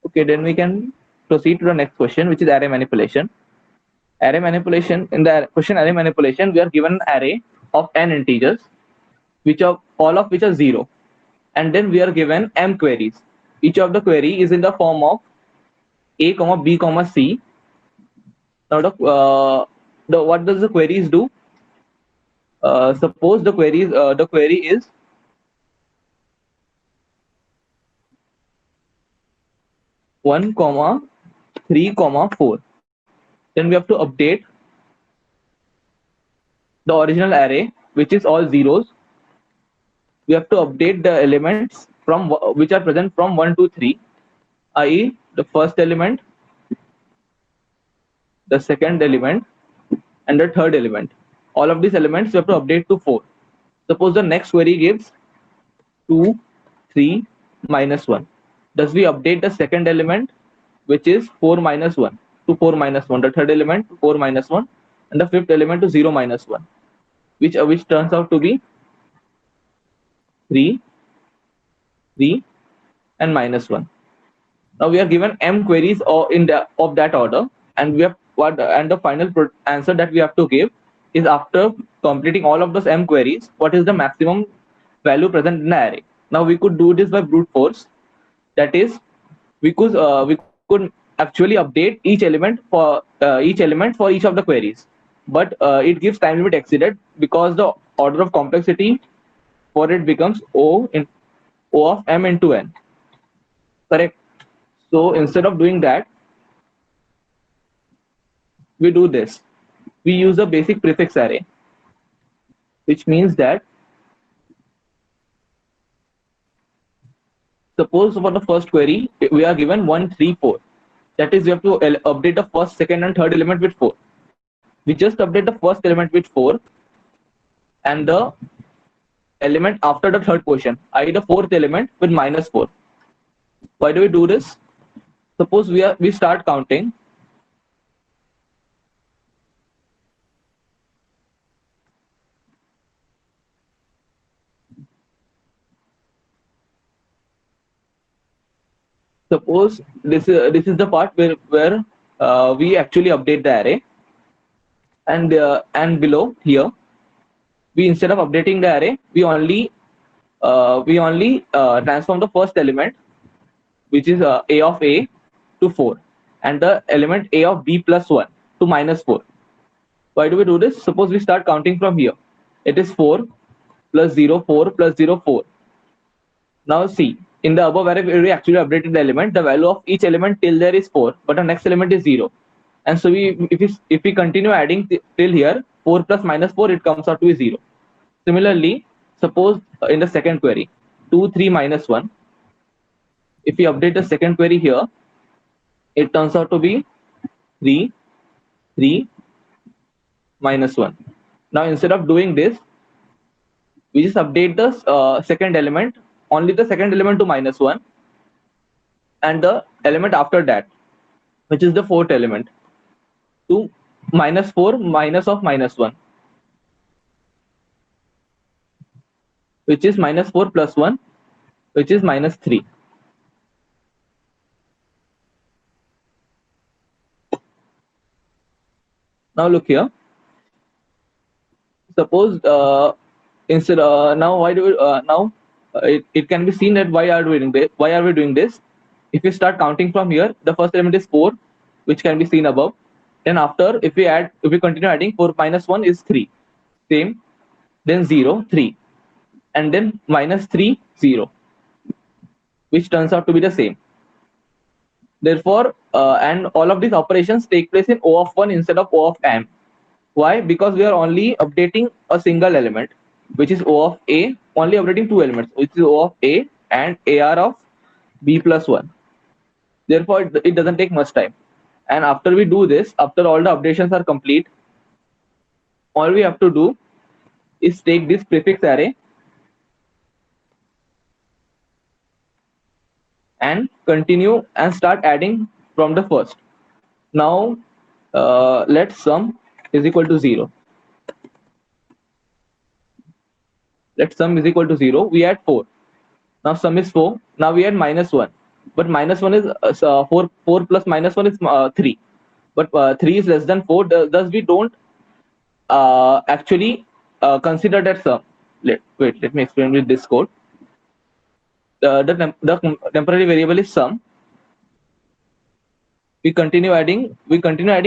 S8: Okay, then we can proceed to the next question, which is array manipulation. Array manipulation, in the question array manipulation, we are given an array of n integers, which are all of which are 0. And then we are given m queries. Each of the query is in the form of a, b, c. Now what does the queries do? Suppose the query is 1, 3, 4. Then we have to update the original array, which is all zeros. We have to update the elements from which are present from 1 to 3, i.e. the first element, the second element, and the third element. All of these elements we have to update to 4. Suppose the next query gives 2, 3, -1. Thus we update the second element, which is 4 -1 to 4 -1, the third element to 4 -1, and the fifth element to 0 -1, which turns out to be 3, 3, and -1. Now we are given m queries of that order, and we have the final answer that we have to give is, after completing all of those m queries, what is the maximum value present in the array. Now we could do this by brute force. That is, we could actually update each element for each of the queries, but it gives time limit exceeded because the order of complexity for it becomes O of m into n. Correct. So instead of doing that, we do this. We use a basic prefix array, which means that suppose for the first query we are given 1, 3, 4. That is, we have to update the first, second, and third element with 4. We just update the first element with 4 and the element after the third position, i.e. the fourth element, with -4. Why do we do this? Suppose we start counting. Suppose this is the part where we actually update the array, and below here, we, instead of updating the array, we only transform the first element, which is a of a, to 4, and the element a of b plus 1 to -4. Why do we do this? Suppose we start counting from here. It is 4 plus 0, 4 plus 0, 4. Now see, in the above array, we actually updated the element. The value of each element till there is 4, but the next element is 0. And so if we continue adding till here, 4 plus -4, it comes out to be 0. Similarly, suppose in the second query, 2, 3, -1. If we update the second query here, it turns out to be 3, 3, -1. Now instead of doing this, we just update the second element, only the second element, to -1, and the element after that, which is the fourth element, to -4 minus of -1, which is -4 plus 1, which is -3. Now look here. Suppose instead now why do we, now it can be seen that why are we doing this? If we start counting from here, the first element is 4, which can be seen above. Then after, if we continue adding, 4 minus 1 is 3. Same. Then 0, 3. And then minus 3, 0, which turns out to be the same. Therefore, and all of these operations take place in O of 1 instead of O of m. Why? Because we are only updating a single element, which is O of A, only updating two elements, which is O of A and AR of B plus 1. Therefore, it doesn't take much time. And after we do this, after all the updations are complete, all we have to do is take this prefix array and continue and start adding from the first. Now, let sum is equal to 0. Let sum is equal to 0. We add 4. Now sum is 4. Now we add minus 1. But minus 1 is 4. 4 plus minus 1 is 3. But 3 is less than 4. Thus we don't actually consider that sum. Let me explain with this code. The temporary variable is sum. We continue adding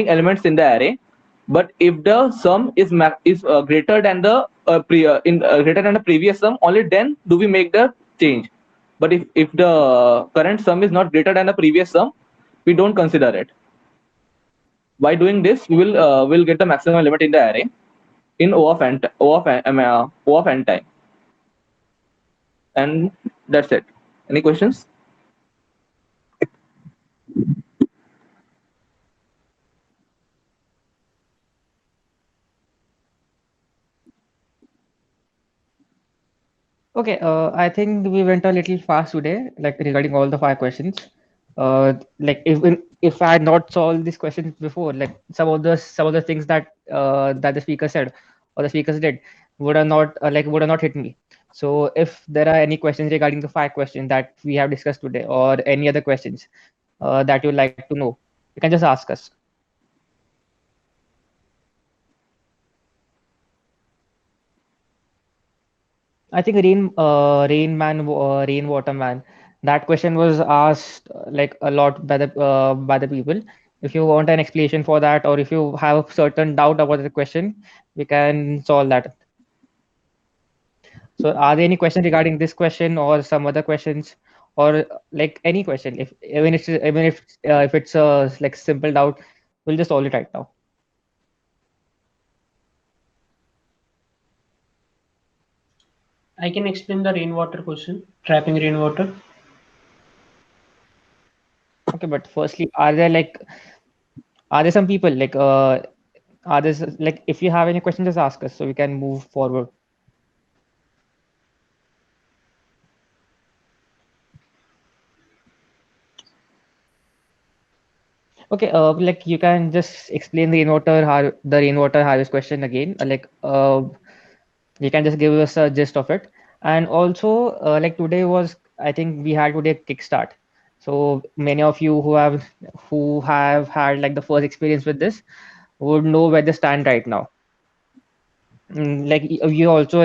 S8: elements in the array. But if the sum is greater than the greater than the previous sum, only then do we make the change. But if the current sum is not greater than the previous sum, we don't consider it. By doing this, we will get the maximum element in the array in O of n time. And that's it. Any questions?
S3: Okay, I think we went a little fast today, like regarding all the 5 questions. Like if I had not solved these questions before, like some of the things that that the speaker said or the speakers did would have not hit me. So if there are any questions regarding the 5 questions that we have discussed today, or any other questions that you'd like to know, you can just ask us. I think rainwater man. That question was asked like a lot by the people. If you want an explanation for that, or if you have a certain doubt about the question, we can solve that. So, are there any questions regarding this question or some other questions, or like any question? If it's a like simple doubt, we'll just solve it right now.
S7: I can explain the rainwater question, trapping rainwater.
S3: Okay, but firstly, are there some people like are there like if you have any questions, just ask us so we can move forward. Okay, like you can just explain the rainwater harvest question again. You can just give us a gist of it. And also, like today was, I think we had today kickstart. So many of you who have had like the first experience with this would know where they stand right now. We also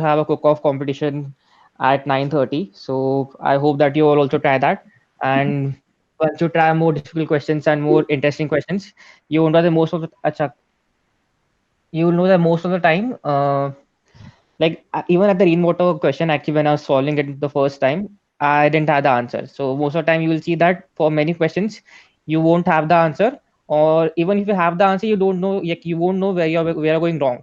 S3: have a cook-off competition at 9:30. So I hope that you all also try that. And once you try more difficult questions and more interesting questions, you will know that most of the time, even at the rainwater question, actually when I was solving it the first time, I didn't have the answer. So most of the time you will see that for many questions you won't have the answer, or even if you have the answer, you don't know, like you won't know where you're going wrong.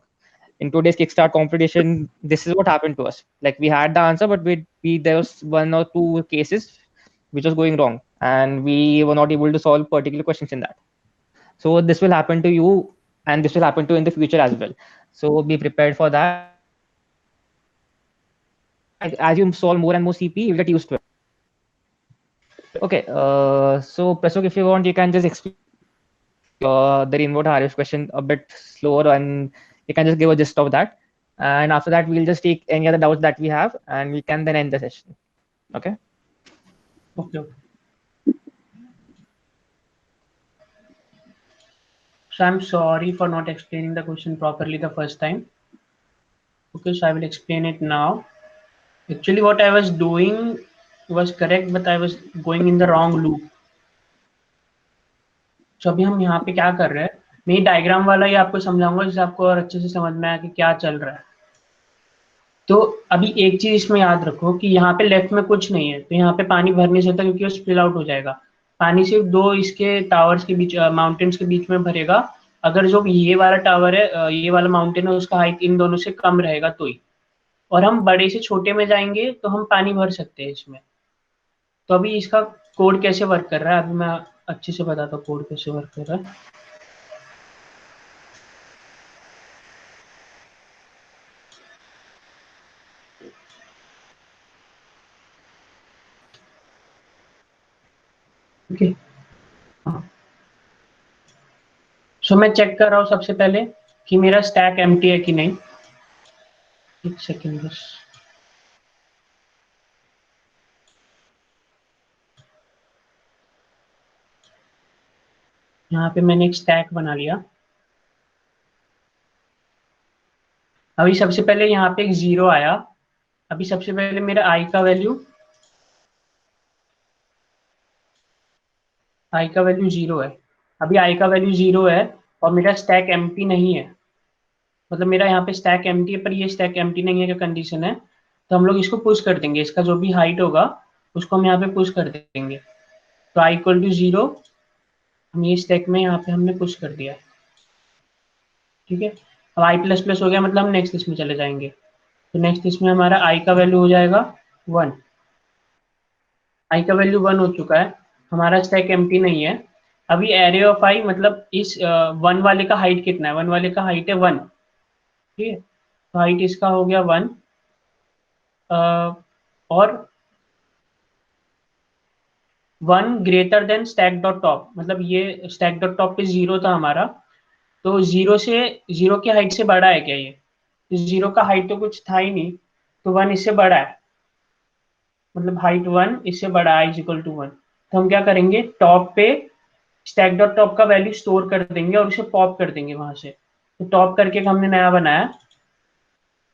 S3: In today's Kickstart competition, this is what happened to us. Like we had the answer, but we there was 1 or 2 cases which was going wrong, and we were not able to solve particular questions in that. So this will happen to you, and this will happen to you in the future as well. So be prepared for that. As you solve more and more CP, you'll get used to it. Okay, so Prasok, if you want, you can just explain the rainwater harvest question a bit slower, and you can just give a gist of that. And after that, we'll just take any other doubts that we have, and we can then end the session. Okay.
S7: Okay. So I'm sorry for not explaining the question properly the first time. Okay, so I will explain it now. Actually, what I was doing was correct, but I was going in the wrong loop. तो अभी हम यहाँ पे क्या कर रहे हैं, मैं ये डायग्राम वाला ही आपको समझाऊंगा जिससे आपको और अच्छे से समझ में आए कि क्या चल रहा है। तो अभी एक चीज इसमें याद रखो कि यहाँ पे लेफ्ट में कुछ नहीं है, तो यहाँ पे पानी भर नहीं सकता क्योंकि वो स्पिल आउट हो जाएगा। पानी सिर्फ दो इसके टावर्स के बीच, माउंटेन्स के बीच में भरेगा। अगर जो ये वाला टावर है, ये वाला माउंटेन है, उसका हाइट इन दोनों से कम रहेगा तो ही, और हम बड़े से छोटे में जाएंगे तो हम पानी भर सकते हैं इसमें। तो अभी इसका कोड कैसे वर्क कर रहा है, अभी मैं अच्छे से बताता हूँ कोड कैसे वर्क कर रहा है। ओके, सो मैं चेक कर रहा हूँ सबसे पहले कि मेरा स्टैक एम्प्टी है कि नहीं। एक सेकेंड बस। यहाँ पे मैंने एक स्टैक बना लिया। अभी सबसे पहले यहाँ पे एक 0 आया। अभी सबसे पहले मेरा आई का वैल्यू 0 है। अभी आई का वैल्यू 0 है और मेरा स्टैक एम्प्टी नहीं है, मतलब मेरा यहाँ पे स्टैक एम्प्टी है पर ये स्टैक एम्प्टी नहीं है जो कंडीशन है। तो हम लोग इसको पुश कर देंगे, इसका जो भी हाइट होगा उसको हम यहाँ पे पुश कर देंगे। तो आई इक्वल टू 0 हम ये स्टैक में यहाँ पे हमने पुश कर दिया। ठीक है, अब आई प्लस प्लस हो गया, मतलब हम नेक्स्ट इसमें चले जाएंगे। तो नेक्स्ट इसमें हमारा आई का वैल्यू हो जाएगा 1। आई का वैल्यू 1 हो चुका है, हमारा स्टैक एम्प्टी नहीं है। अभी एरे ऑफ आई मतलब इस 1 वाले का हाइट कितना है, 1 वाले का हाइट है 1। ठीक है, तो हाइट इसका हो गया 1। और 1 greater than stack dot top, मतलब ये स्टैक डॉट टॉप पे 0 था हमारा, तो 0 की हाइट से बड़ा है क्या ये? 0 का हाइट तो कुछ था ही नहीं, तो 1 इससे बड़ा है, मतलब हाइट 1 इससे बड़ा है, इक्वल टू 1। तो हम क्या करेंगे, टॉप पे स्टैक डॉट टॉप का वैल्यू स्टोर कर देंगे और उसे पॉप कर देंगे वहां से। तो टॉप करके हमने नया बनाया,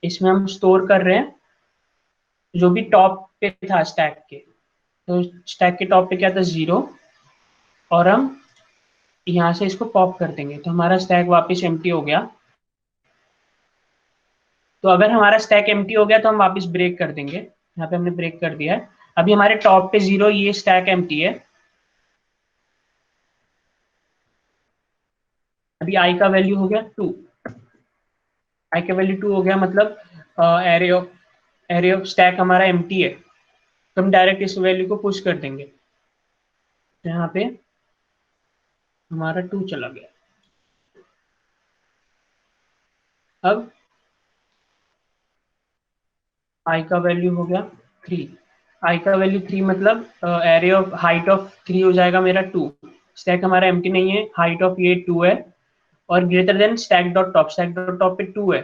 S7: इसमें हम स्टोर कर रहे हैं जो भी टॉप पे था स्टैक के। तो स्टैक के टॉप पे क्या था 0, और हम यहाँ से इसको पॉप कर देंगे तो हमारा स्टैक वापस एम्प्टी हो गया। तो अगर हमारा स्टैक एम्प्टी हो गया तो हम वापस ब्रेक कर देंगे, यहाँ पे हमने ब्रेक कर दिया है। अभी हमारे टॉप पे 0, ये स्टैक एम्प्टी है। अभी आई का वैल्यू हो गया 2, आई का वैल्यू 2 हो गया, मतलब एरे ऑफ स्टैक हमारा एम्प्टी है, तो हम डायरेक्ट इस वैल्यू को पुश कर देंगे। तो यहाँ पे हमारा 2 चला गया। अब आई का वैल्यू हो गया 3, आई का वैल्यू 3 मतलब एरे ऑफ हाइट ऑफ 3 हो जाएगा मेरा 2। स्टैक हमारा एम्प्टी नहीं है, हाइट ऑफ ये 2 है, और greater than stack dot top, stack dot top पे 2 है,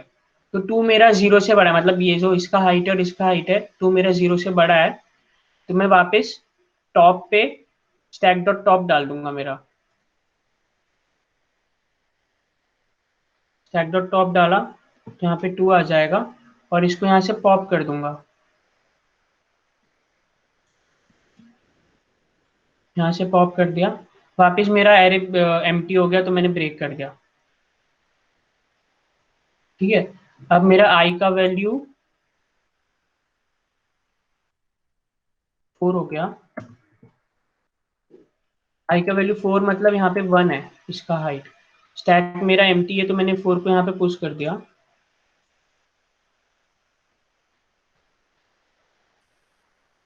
S7: तो 2 मेरा 0 से बड़ा है, मतलब ये जो इसका हाइट है और इसका हाइट है, 2 मेरा 0 से बड़ा है। तो मैं वापस टॉप पे स्टैक डॉट टॉप डाल दूंगा, मेरा स्टैक डॉट टॉप डाला तो यहाँ पे 2 आ जाएगा, और इसको यहाँ से पॉप कर दूंगा, यहाँ से पॉप कर दिया, वापस मेरा एरे एम्प्टी हो गया, तो मैंने ब्रेक कर दिया। ठीक है, अब मेरा आई का वैल्यू 4 हो गया। आई का वैल्यू 4 मतलब यहाँ पे 1 है इसका हाइट, स्टैक मेरा एम्प्टी है तो मैंने 4 को यहाँ पे पुश कर दिया।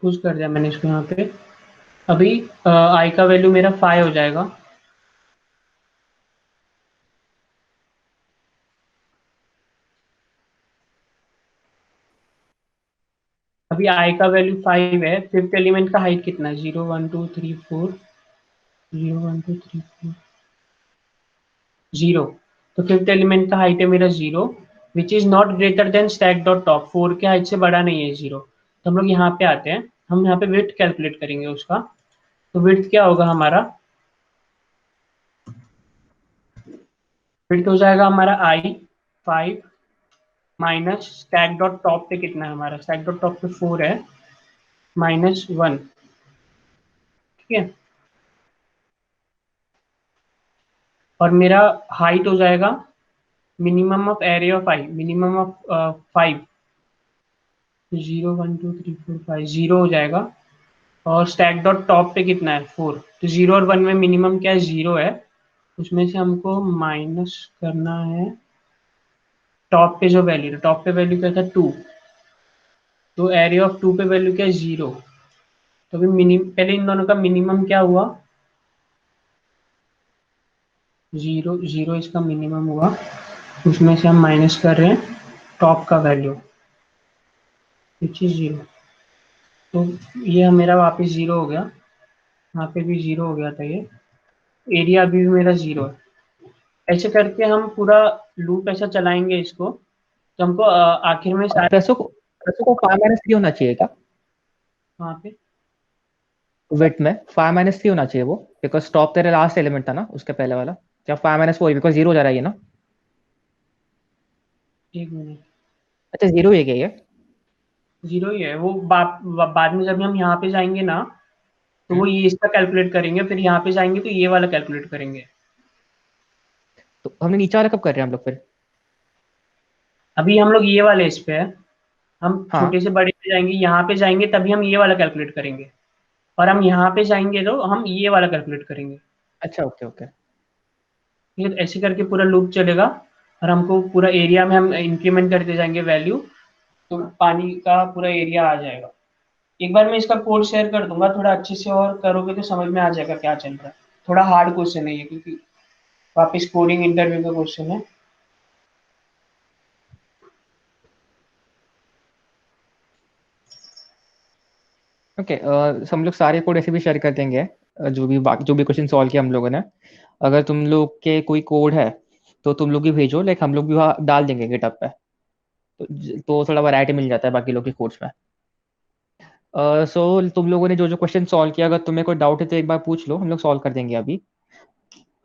S7: पुश कर दिया मैंने इसको यहाँ पे। अभी आई का वैल्यू मेरा 5 हो जाएगा। अभी आई का वैल्यू 5 है, फिफ्थ एलिमेंट का हाइट कितना है, 0 1 2 3 4, 0 1 2 3 4 0, तो फिफ्थ एलिमेंट का हाइट है मेरा 0, which is not greater than stack dot top, 4 के हाइट से बड़ा नहीं है 0। तो हम लोग यहाँ पे आते हैं, हम यहाँ पे विड्थ कैलकुलेट करेंगे उसका। तो विड्थ क्या होगा हमारा, विड्थ हो जाएगा हमारा आई 5 माइनस स्टैक डॉट टॉप पे कितना है हमारा, स्टैक डॉट टॉप पे 4 है, -1, ठीक है, और मेरा हाइट हो जाएगा minimum of area of I, minimum of 5, 0 1 2 3 4 5 0 हो जाएगा, और स्टैक डॉट टॉप पे कितना है 4, तो 0 और 1 में मिनिमम क्या है 0 है, उसमें से हमको माइनस करना है टॉप पे जो वैल्यू है, टॉप पे वैल्यू क्या था 2, तो एरिया ऑफ 2 पे वैल्यू क्या है 0, तो अभी पहले इन दोनों का मिनिमम क्या हुआ 0, 0 इसका मिनिमम हुआ, उसमें से हम माइनस कर रहे हैं टॉप का वैल्यू विच इज 0, तो ये मेरा वापस 0 हो गया, यहाँ पे भी 0 हो गया था, ये एरिया अभी भी मेरा 0 है। ऐसे करके हम पूरा लूप ऐसा चलाएंगे इसको, तो हमको आखिर में
S3: प्रेसो को 5 - 3 होना चाहिए क्या
S7: वहाँ पे
S3: विड्थ में? 5 - 3 होना चाहिए वो, बिकॉज टॉप तेरा लास्ट एलिमेंट था ना उसके पहले वाला, क्या 5 - 4 बिकॉज 0 जा रहा है ये ना?
S7: 1 मिनट,
S3: अच्छा 0 है क्या ये?
S7: 0 ही है वो, बाद में जब हम यहाँ पे जाएंगे ना, तो वो ये इसका कैलकुलेट करेंगे, फिर यहाँ पे जाएंगे तो ये वाला कैलकुलेट करेंगे।
S3: तो हमने नीचे वाला कब कर रहे हैं हम लोग फिर?
S7: अभी हम लोग ये वाले इस पे है, हम
S3: हाँ।
S7: छोटे से बड़े पे जाएंगे, यहाँ पे जाएंगे तभी हम ये वाला कैलकुलेट करेंगे, और हम यहाँ पे जाएंगे तो हम ये वाला कैलकुलेट करेंगे।
S3: अच्छा ओके ओके।
S7: फिर ऐसे करके पूरा लूप चलेगा, और हमको पूरा एरिया में हम इंक्रीमेंट करते जाएंगे वैल्यू, तो पानी का पूरा एरिया आ जाएगा। एक बार मैं इसका कोड शेयर कर दूंगा, थोड़ा अच्छे से और करोगे तो समझ में आ जाएगा क्या चल रहा है। थोड़ा हार्ड क्वेश्चन है ये, क्योंकि वापस कोडिंग इंटरव्यू का क्वेश्चन है।
S3: ओके हम लोग सारे कोड ऐसे भी शेयर कर देंगे, जो भी क्वेश्चन सॉल्व किया हम लोगों ने। अगर तुम लोग के कोई कोड है तो तुम लोग भी भेजो, लाइक हम लोग भी वहाँ डाल देंगे गिटहब पे, तो थोड़ा वैरायटी मिल जाता है बाकी लोग के कोड्स में। सो तुम लोगों ने जो जो क्वेश्चन सॉल्व किया, अगर तुम्हें कोई डाउट है तो एक बार पूछ लो, हम लोग सॉल्व कर देंगे। अभी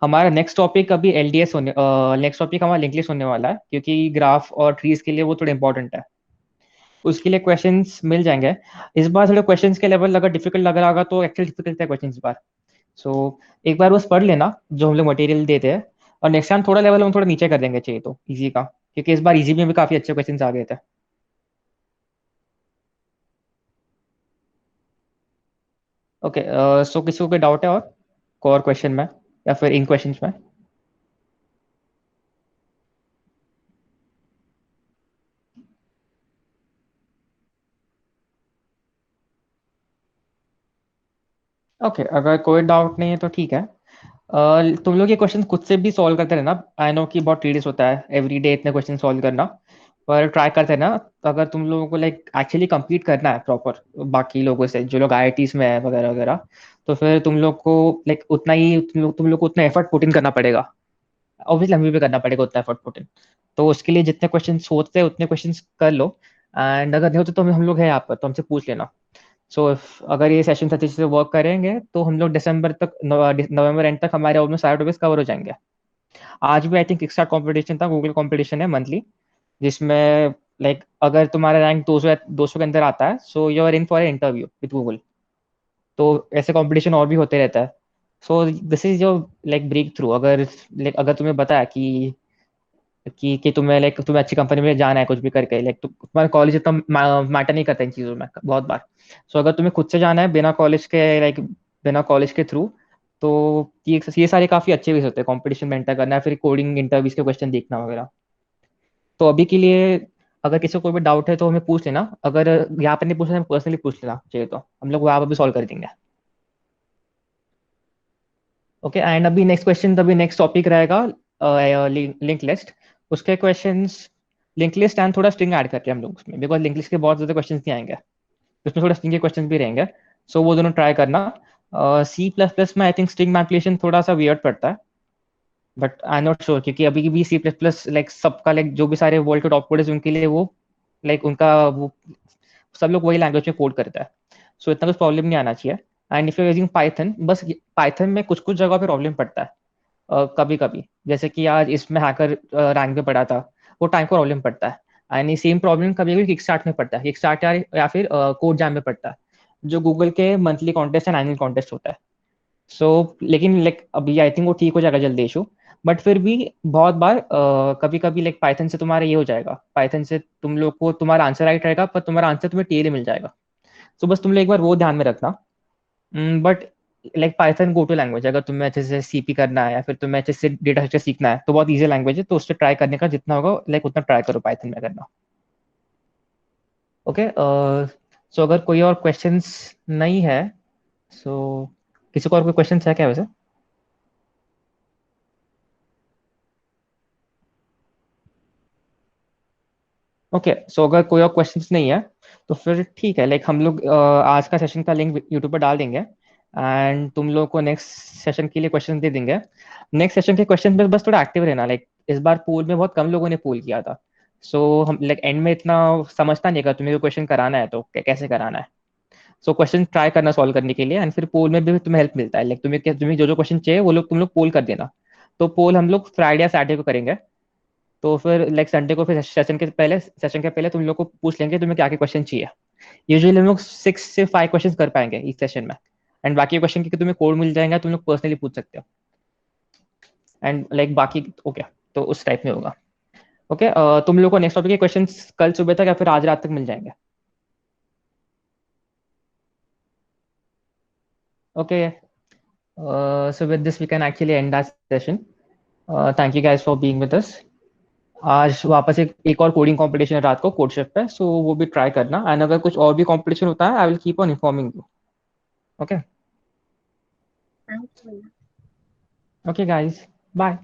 S3: हमारा नेक्स्ट टॉपिक अभी LDS होने नेक्स्ट टॉपिक हमारा लिंक लिस्ट होने वाला है, क्योंकि ग्राफ और ट्रीज के लिए वो थोड़ा इंपॉर्टेंट है, उसके लिए क्वेश्चंस मिल जाएंगे। इस बार थोड़े क्वेश्चंस के लेवल अगर डिफिकल्ट लग रहा होगा तो एक्चुअली डिफिकल्ट है क्वेश्चन इस बार, सो एक बार बस पढ़ लेना जो हम लोग मटेरियल देते हैं, और नेक्स्ट टाइम थोड़ा लेवल हम थोड़ा नीचे कर देंगे चाहिए तो इजी का, क्योंकि इस बार इजी में भी काफी अच्छे क्वेश्चंस आ गए थे। ओके सो किसी को कोई डाउट है और कोर क्वेश्चन में या फिर इन क्वेश्चंस में? ओके अगर कोई डाउट नहीं है तो ठीक है। तुम लोग ये क्वेश्चन खुद से भी सॉल्व करते रहना। आई नो कि बहुत टीडियस होता है एवरी डे इतने क्वेश्चन सॉल्व करना, पर ट्राई करते रहना। तो अगर तुम लोगों को लाइक एक्चुअली compete करना है प्रॉपर बाकी लोगों से जो लोग IITs में है वगैरह वगैरह, तो फिर तुम लोग को लाइक उतना ही तुम लोग को उतना एफर्ट पुट इन करना पड़ेगा। ऑब्वियसली हमें भी करना पड़ेगा उतना एफर्ट पुट इन, तो उसके लिए जितने क्वेश्चन होते हैं उतने क्वेश्चन कर लो। एंड अगर नहीं होते तो हम लोग हैं यहाँ पर, तो हमसे पूछ लेना। सो अगर ये सेशन अच्छे से वर्क करेंगे तो हम लोग दिसंबर तक, नवंबर एंड तक हमारे ऑलमोस्ट सारे टॉपिक्स कवर हो जाएंगे। आज भी आई थिंक किकस्टार्ट कंपटीशन था, गूगल कंपटीशन है मंथली, जिसमें लाइक अगर तुम्हारा रैंक 200 के अंदर आता है so you are in for interview with Google. तो ऐसे कंपटीशन और भी होते रहता है। So this is your like breakthrough. अगर तुम्हें बताया कि तुम्हें लाइक तुम्हें अच्छी कंपनी में जाना है कुछ भी करके, लाइक तुम्हारा कॉलेज इतना मैटर नहीं करता इन चीज़ों में बहुत बार। सो अगर तुम्हें खुद से जाना है बिना कॉलेज के थ्रू, तो ये सारे काफ़ी अच्छे भी होते हैं कंपटीशन में एंटर करना है, फिर कोडिंग इंटरव्यूज के क्वेश्चन देखना वगैरह। तो अभी के लिए अगर किसी को कोई भी डाउट है तो हमें पूछ लेना, अगर यहाँ पर नहीं पूछना है पर्सनली पूछ लेना चाहिए, तो हम लोग वहाँ पर भी सॉल्व कर देंगे। ओके एंड अभी नेक्स्ट टॉपिक रहेगा लिंक लिस्ट। उसके क्वेश्चंस लिंक लिस्ट एंड थोड़ा स्ट्रिंग ऐड करके हम लोग उसमें, बिकॉज लिंक लिस्ट के बहुत ज़्यादा क्वेश्चंस नहीं आएंगे, उसमें थोड़ा स्ट्रिंग के क्वेश्चंस भी रहेंगे। सो वो दोनों ट्राई करना। C++ में आई थिंक स्ट्रिंग मैनिपुलेशन थोड़ा सा वियर्ड पड़ता है, बट आई नॉट श्योर, क्योंकि अभी भी C++ लाइक सबका लाइक जो भी सारे वर्ल्ड के टॉप कोडर्स उनके लिए वो लाइक उनका वो सब लोग वही लैंग्वेज में कोड करता है। सो इतना कुछ प्रॉब्लम नहीं आना चाहिए। And if you using Python, बस पाइथन में कुछ कुछ जगह पे प्रॉब्लम पड़ता है कभी कभी, जैसे कि आज इसमें हैकर रैंक में पड़ा था, वो टाइम को प्रॉब्लम पड़ता है। एंड ये सेम प्रॉब्लम कभी कभी किक स्टार्ट में पड़ता है, किक स्टार्ट या फिर कोड जैम में पड़ता है। जो गूगल के monthly contest and annual contest होता है। सो लेकिन लाइक अभी आई थिंक वो ठीक हो जाएगा जल्दी इशू, बट फिर भी बहुत बार कभी कभी लाइक पाइथन से तुम्हारा ये हो जाएगा, पाइथन से तुम लोग को तुम्हारा आंसर राइट रहेगा पर तुम्हारा आंसर तुम्हें टेढ़े मिल जाएगा। सो बस तुम लोग एक बार वो ध्यान में रखना। But like Python go to language, अगर तुम्हें अच्छे से सीपी करना है या फिर तुम्हें अच्छे से डेटा स्ट्रक्चर सीखना है तो बहुत ईजी लैंग्वेज है, तो उससे ट्राई करने का जितना होगा लाइक उतना ट्राई करो पाइथन में करना। ओके, सो अगर कोई और क्वेश्चंस नहीं है, सो किसी को और कोई क्वेश्चंस है क्या वैसे? ओके, सो अगर कोई और क्वेश्चंस नहीं है तो फिर ठीक है, लाइक हम लोग आज का सेशन का लिंक यूट्यूब पर डाल देंगे एंड तुम लोग को नेक्स्ट सेशन के लिए क्वेश्चन दे देंगे। नेक्स्ट सेशन के क्वेश्चन में बस थोड़ा एक्टिव रहना, लाइक इस बार पूल में बहुत कम लोगों ने पूल किया था, सो हम लाइक एंड में इतना समझता नहीं, अगर तुम्हें क्वेश्चन कराना है तो कैसे कराना है। सो क्वेश्चन ट्राई करना सॉल्व करने के लिए, एंड फिर पोल में भी तुम्हें हेल्प मिलता है, लाइक तुम्हें जो जो क्वेश्चन चाहिए वो लोग तुम लोग पोल कर देना। तो पोल हम लोग फ्राइडे या सैटरडे को करेंगे, तो फिर लाइक संडे को फिर सेशन के पहले तुम लोग को पूछ लेंगे तुम्हें क्या क्या क्वेश्चन चाहिए। यूजुअली हम लोग 6 से 5 क्वेश्चन कर पाएंगे इस सेशन में, एंड बाकी क्वेश्चन के तुम्हें कोड मिल जाएगा, तुम लोग पर्सनली पूछ सकते हो एंड लाइक बाकी ओके, तो उस टाइप में होगा। ओके, तुम लोग को नेक्स्ट टॉपिक के क्वेश्चन कल सुबह तक या फिर आज रात तक मिल जाएंगे। Okay, so with this we can actually end our session. Thank you guys for being with us. आज वापस एक और कोडिंग कंपटीशन है रात को कोड शिफ्ट पे, सो वो भी ट्राई करना, एंड अगर कुछ और भी कंपटीशन होता है I will keep on informing you. Okay, okay guys, bye.